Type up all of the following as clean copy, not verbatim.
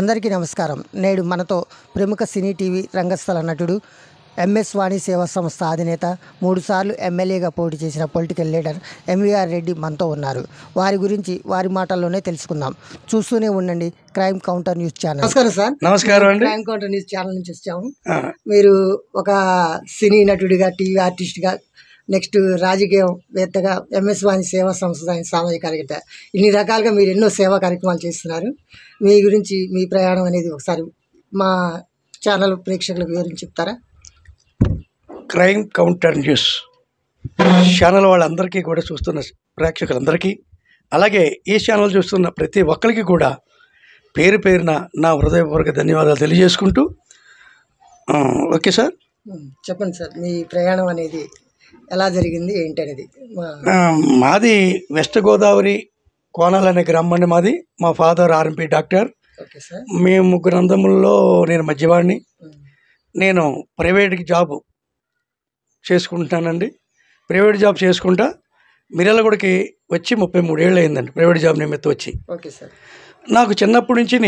అందరికీ నమస్కారం. నేడు మనతో ప్రముఖ సినీ టీవీ రంగస్థల నటుడు, ఎంఎస్ వాణి సేవా సంస్థ అధినేత, 3 సార్లు ఎమ్మెల్యేగా పోటీ చేసిన పొలిటికల్ లీడర్ ఎంవీఆర్ రెడ్డి మనతో ఉన్నారు. వారి గురించి వారి మాటల్లోనే తెలుసుకుందాం. చూస్తూనే ఉండండి క్రైమ్ కౌంటర్ న్యూస్ ఛానల్. నమస్కారం సార్. నమస్కారం అండి. క్రైమ్ కౌంటర్ న్యూస్ ఛానల్ నుంచి వచ్చాము. మీరు ఒక సినీ నటుడిగా, టీవీ ఆర్టిస్ట్గా, నెక్స్ట్ రాజకీయవేత్తగా, ఎంఎస్ వాణి సేవా సంస్థ సామాజిక కార్యకర్త, ఇన్ని రకాలుగా మీరు ఎన్నో సేవా కార్యక్రమాలు చేస్తున్నారు. మీ గురించి, మీ ప్రయాణం అనేది ఒకసారి మా ఛానల్ ప్రేక్షకులకు వివరించి చెప్తారా? క్రైమ్ కౌంటర్ న్యూస్ ఛానల్ వాళ్ళందరికీ కూడా, చూస్తున్న ప్రేక్షకులందరికీ, అలాగే ఈ ఛానల్ చూస్తున్న ప్రతి ఒక్కరికి కూడా పేరు పేరున నా హృదయపూర్వక ధన్యవాదాలు తెలియజేసుకుంటూ, ఓకే సార్, చెప్పండి సార్. మీ ప్రయాణం అనేది ఎలా జరిగింది, ఏంటి అనేది? మాది వెస్ట్ గోదావరి కోనాలు అనే గ్రామం అండి మాది. మా father RMP doctor. Okay sir. మేము ముగ్గురు అందముల్లో నేను మధ్యవాడిని. నేను ప్రైవేట్ జాబ్ చేసుకుంటానండి. ప్రైవేట్ జాబ్ చేసుకుంటా మిర్యాలగూడకి వచ్చి 33 ఏళ్ళు అయిందండి ప్రైవేట్ జాబ్ నిమిత్తం వచ్చి. Okay sir. నాకు చిన్నప్పటి నుంచి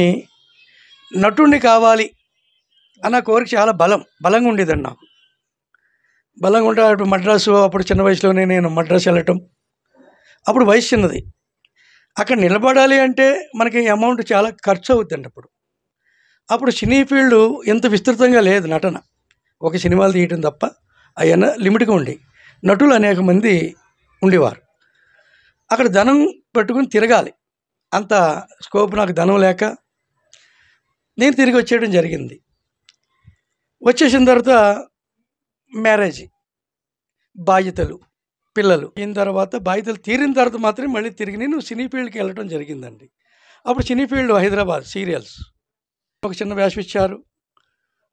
నటుడిని కావాలి అన్న కోరిక చాలా బలంగా ఉండేదండి. నాకు బలంగా ఉంటే అప్పుడు మద్రాసు, అప్పుడు చిన్న వయసులోనే నేను మద్రాసు వెళ్ళటం. అప్పుడు వయసు చిన్నది. అక్కడ నిలబడాలి అంటే మనకి అమౌంట్ చాలా ఖర్చు అవుతుందండి. అప్పుడు సినీ ఫీల్డ్ ఎంత విస్తృతంగా లేదు. నటన ఒక సినిమాలు తీయటం తప్ప అయినా లిమిట్గా ఉండి, నటులు అనేక మంది ఉండేవారు. అక్కడ ధనం పెట్టుకుని తిరగాలి, అంత స్కోప్ నాకు ధనం లేక నేను తిరిగి వచ్చేయడం జరిగింది. వచ్చేసిన తర్వాత మ్యారేజ్, బాధ్యతలు, పిల్లలు అయిన తర్వాత, బాధ్యతలు తీరిన తర్వాత మాత్రమే మళ్ళీ తిరిగి నేను సినీ ఫీల్డ్కి వెళ్ళడం జరిగిందండి. అప్పుడు సినీ ఫీల్డ్ హైదరాబాద్ సీరియల్స్ ఒక చిన్న వేషం ఇచ్చారు.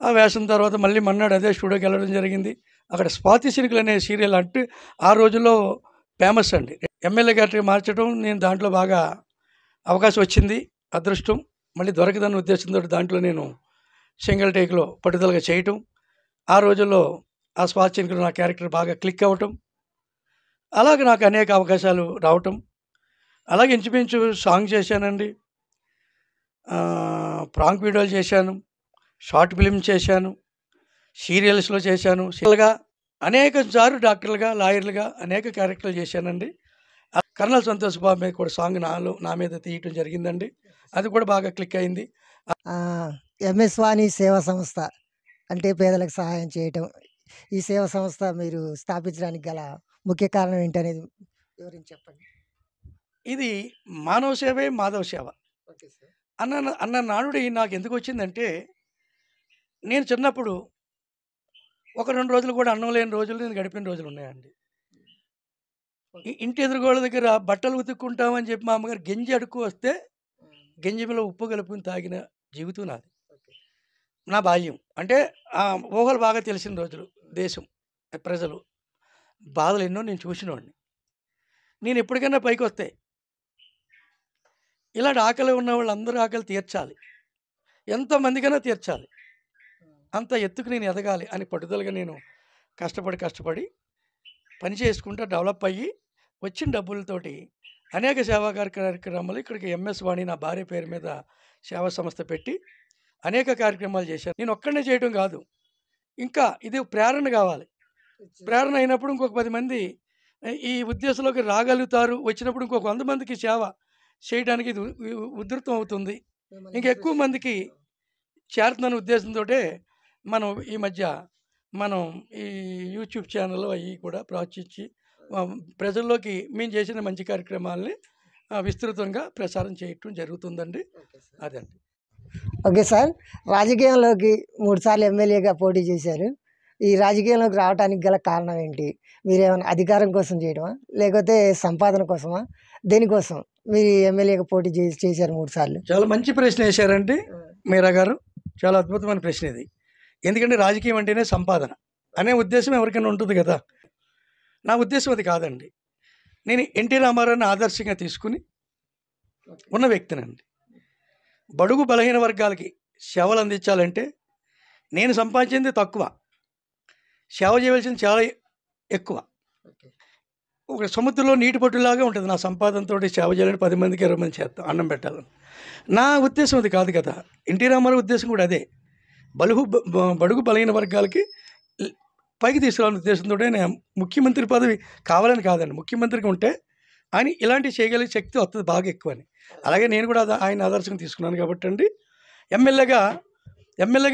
ఆ వేషం తర్వాత మళ్ళీ మన్నాడు అదే స్టూడియోకి వెళ్ళడం జరిగింది. అక్కడ స్వాతి సినికలు అనే సీరియల్ అంటే ఆ రోజుల్లో ఫేమస్ అండి. ఎమ్మెల్యే గారికి మార్చడం, నేను దాంట్లో బాగా అవకాశం వచ్చింది. అదృష్టం మళ్ళీ దొరకదన్న ఉద్దేశంతో దాంట్లో నేను సింగిల్ టేక్లో పట్టుదలగా చేయటం, ఆ రోజుల్లో ఆ స్వాతి సినికలు నా క్యారెక్టర్ బాగా క్లిక్ అవ్వటం, అలాగే నాకు అనేక అవకాశాలు రావటం. అలాగే ఇంచుమించు సాంగ్ చేశానండి, ప్రాంక్ వీడియోలు చేశాను, షార్ట్ ఫిలిం చేశాను, సీరియల్స్లో చేశాను. సీరియల్గా అనేక సార్లు డాక్టర్లుగా, లాయర్లుగా అనేక క్యారెక్టర్లు చేశానండి. కర్నల్ సంతోష్ బాబు మీద కూడా సాంగ్ నా మీద తీయటం జరిగిందండి. అది కూడా బాగా క్లిక్ అయింది. ఎంఎస్ వాణి సేవా సంస్థ అంటే పేదలకు సహాయం చేయటం. ఈ సేవా సంస్థ మీరు స్థాపించడానికి గల ముఖ్య కారణం ఏంటనేది వివరించి చెప్పండి. ఇది మానవ సేవే మాధవ సేవ ఓకే సార్. అన్న నానుడి నాకు ఎందుకు వచ్చిందంటే, నేను చిన్నప్పుడు ఒక 2 రోజులు కూడా అన్నం లేని రోజులు నేను గడిపిన రోజులు ఉన్నాయండి. ఇంటి ఎదురుగోళ్ళ దగ్గర బట్టలు ఉతుక్కుంటామని చెప్పి మా అమ్మగారు గంజి అడుక్కు వస్తే గంజి మీద ఉప్పు కలుపుకుని తాగిన జీవితం నాది. నా బాల్యం అంటే ఆ ఊహలు బాగా తెలిసిన రోజులు. దేశం, ప్రజలు బాధలు ఎన్నో నేను చూసినవాడిని. నేను ఎప్పటికైనా పైకి వస్తే ఇలాంటి ఆకలి ఉన్న వాళ్ళందరూ ఆకలి తీర్చాలి, ఎంతమందికైనా తీర్చాలి, అంత ఎత్తుకు నేను ఎదగాలి అని పట్టుదలగా నేను కష్టపడి పని చేసుకుంటూ డెవలప్ అయ్యి వచ్చిన డబ్బులతోటి అనేక సేవా కార్యక్రమాలు ఇక్కడికి ఎంఎస్ వాణి నా భార్య పేరు మీద సేవా సంస్థ పెట్టి అనేక కార్యక్రమాలు చేశాను. నేను ఒక్కడనే చేయడం కాదు, ఇంకా ఇది ప్రేరణ కావాలి. ప్రేరణ అయినప్పుడు ఇంకొక 10 మంది ఈ ఉద్దేశంలోకి రాగలుగుతారు. వచ్చినప్పుడు ఇంకొక 100 మందికి సేవ చేయడానికి ఇది ఉధృతం అవుతుంది, ఇంకా ఎక్కువ మందికి చేరుతున్న ఉద్దేశంతో మనం ఈ మధ్య ఈ యూట్యూబ్ ఛానల్ అవి కూడా ప్రోత్సహించి ప్రజల్లోకి మేము చేసిన మంచి కార్యక్రమాలని విస్తృతంగా ప్రసారం చేయటం జరుగుతుందండి. అదండి. Okay sir. రాజకీయంలోకి 3 సార్లు ఎమ్మెల్యేగా పోటీ చేశారు. ఈ రాజకీయంలోకి రావడానికి గల కారణం ఏంటి? మీరేమైనా అధికారం కోసం చేయడమా, లేకపోతే సంపాదన కోసమా, దేనికోసం మీరు ఎమ్మెల్యేగా పోటీ చేశారు 3 సార్లు? చాలా మంచి ప్రశ్న వేశారండి మీరా గారు. చాలా అద్భుతమైన ప్రశ్న ఇది. ఎందుకంటే రాజకీయం అంటేనే సంపాదన అనే ఉద్దేశం ఎవరికైనా ఉంటుంది కదా. నా ఉద్దేశం అది కాదండి. నేను ఎన్టీ రామారావుని ఆదర్శంగా తీసుకుని ఉన్న వ్యక్తినండి. బడుగు బలహీన వర్గాలకి సేవలు అందించాలంటే నేను సంపాదించింది తక్కువ, సేవ చేయవలసింది చాలా ఎక్కువ. ఒక సముద్రంలో నీటి పట్టులాగా ఉంటుంది నా సంపాదనతో సేవ చేయాలని 10 మందికి 20 మంది చేస్తాం, అన్నం పెట్టాలని. నా ఉద్దేశం అది కాదు కదా, ఎన్టీ రామారావు ఉద్దేశం కూడా అదే. బడుగు బలహీన వర్గాలకి పైకి తీసుకురావాలనే ఉద్దేశంతో నేను ముఖ్యమంత్రి పదవి కావాలని కాదండి, ముఖ్యమంత్రిగా ఉంటే ఆయన ఇలాంటివి చేయగలిగే శక్తి వస్తుంది బాగా ఎక్కువ అని. అలాగే నేను కూడా ఆయన ఆదర్శంగా తీసుకున్నాను కాబట్టి అండి, ఎమ్మెల్యేగా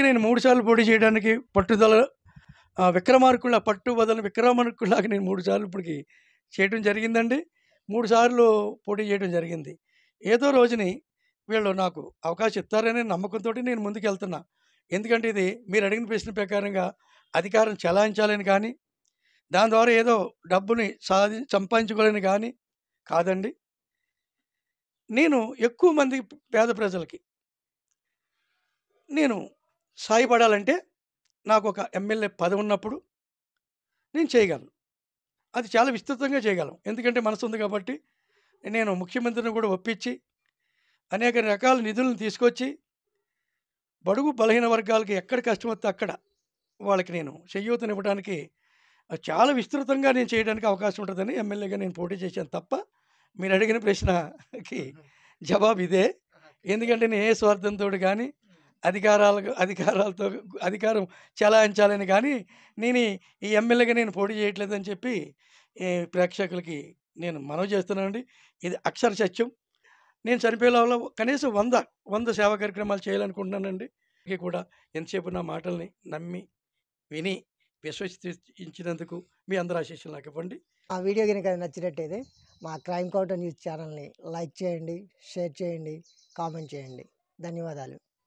నేను 3 సార్లు పోటీ చేయడానికి పట్టుదల పట్టుబదలని విక్రమార్కుల్లాగా నేను 3 సార్లు ఇప్పటికి చేయడం జరిగిందండి. 3 సార్లు పోటీ చేయడం జరిగింది. ఏదో రోజుని వీళ్ళు నాకు అవకాశం ఇస్తారనే నమ్మకంతో నేను ముందుకెళ్తున్నా. ఎందుకంటే ఇది మీరు అడిగిన ప్రశ్న ప్రకారంగా అధికారం చెలాయించాలని కానీ, దాని ద్వారా ఏదో డబ్బుని సంపాదించుకోవాలని కానీ కాదండి. నేను ఎక్కువ మంది పేద ప్రజలకి నేను సాయపడాలంటే నాకు ఒక ఎమ్మెల్యే పదవి ఉన్నప్పుడు నేను చేయగలను. అది చాలా విస్తృతంగా చేయగలం. ఎందుకంటే మనసు ఉంది కాబట్టి. నేను ముఖ్యమంత్రిని కూడా ఒప్పించి అనేక రకాల నిధులను తీసుకొచ్చి బడుగు బలహీన వర్గాలకి ఎక్కడ కష్టం వస్తే అక్కడ వాళ్ళకి నేను చేయూతనివ్వడానికి చాలా విస్తృతంగా నేను చేయడానికి అవకాశం ఉంటుందని ఎమ్మెల్యేగా నేను పోటీ చేశాను తప్ప, మీరు అడిగిన ప్రశ్నకి జవాబు ఇదే. ఎందుకంటే నేను ఏ స్వార్థంతో కానీ అధికారాలతో అధికారం చెలాయించాలని కానీ నేను ఈ ఎమ్మెల్యేగా నేను పోటీ చేయట్లేదని చెప్పి ప్రేక్షకులకి నేను మనవి చేస్తున్నానండి. ఇది అక్షర సత్యం. నేను చనిపోయే లోపల కనీసం 100 సేవా కార్యక్రమాలు చేయాలనుకుంటున్నానండి. కూడా ఎంతసేపు నా మాటల్ని నమ్మి విని విశ్వసించినందుకు మీ అందరూ ఆశీస్సులు నాకు ఇవ్వండి. ఆ వీడియో కనుక నచ్చినట్టయితే మా క్రైమ్ కౌంటర్ న్యూస్ ఛానల్ని లైక్ చేయండి, షేర్ చేయండి, కామెంట్ చేయండి. ధన్యవాదాలు.